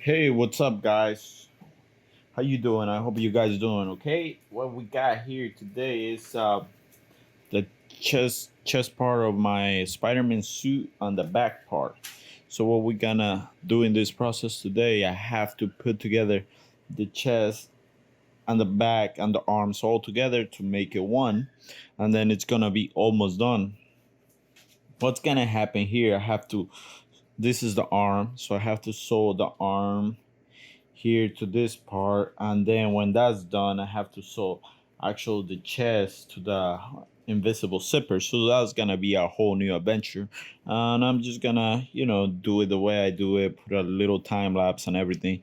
Hey, what's up, guys? How you doing? I hope you guys doing okay. What we got here today is the chest part of my Spiderman suit on the back part. So what we're gonna do in this process today, I have to put together the chest and the back and the arms all together to make it one, and then it's gonna be almost done. What's gonna happen here? I have to. This is the arm, so I have to sew the arm here to this part, and then when that's done I have to sew actually the chest to the invisible zipper. So that's gonna be a whole new adventure, and I'm just gonna do it the way I do it, put a little time lapse and everything.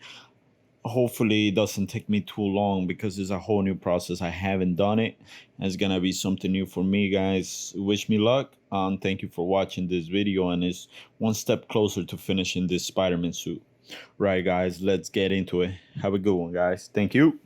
Hopefully it doesn't take me too long because it's a whole new process. I haven't done it, and it's gonna be something new for me, guys. Wish me luck, and thank you for watching this video, and it's one step closer to finishing this Spider-Man suit. Right, guys, let's get into it. Have a good one, guys. Thank you.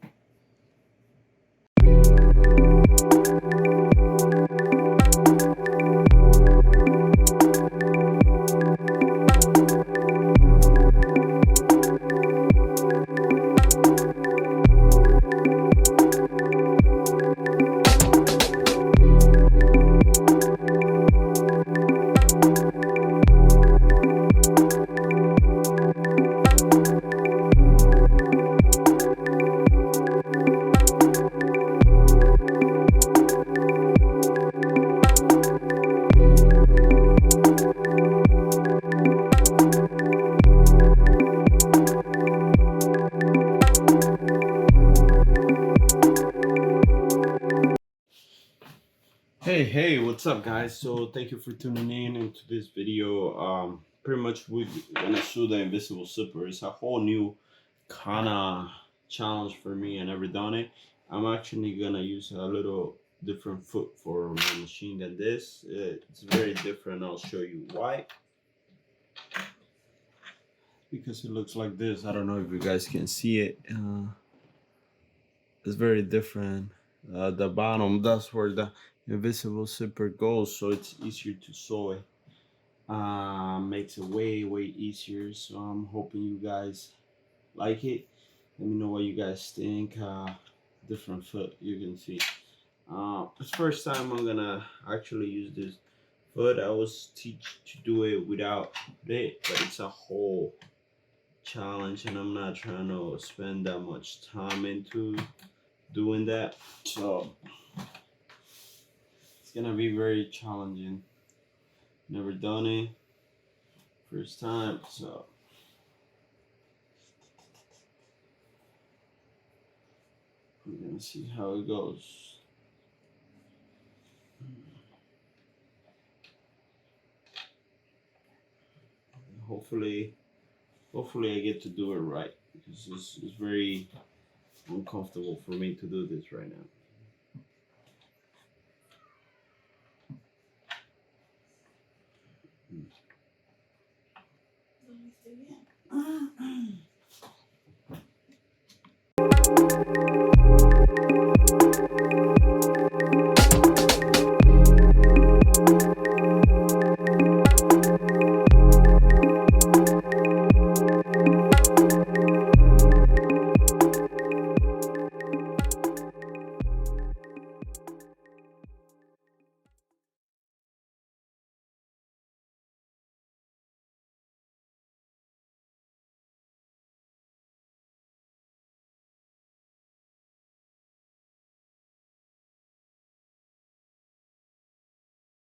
Hey, what's up, guys? So thank you for tuning in into this video. Pretty much we're gonna show the invisible zipper. It's a whole new kind of challenge for me. I never done it. I'm actually gonna use a little different foot for my machine than this. It's very different. I'll show you why. Because it looks like this. I don't know if you guys can see it. It's very different. The bottom, that's where the invisible zipper goes, so it's easier to sew it. Makes it way easier. So I'm hoping you guys like it. Let me know what you guys think. Different foot, you can see. It's first time I'm gonna actually use this foot. I was teach to do it without it, but it's a whole challenge, and I'm not trying to spend that much time into doing that. So it's gonna be very challenging. Never done it, first time, so we're gonna see how it goes. Hopefully I get to do it right, because it's very uncomfortable for me to do this right now.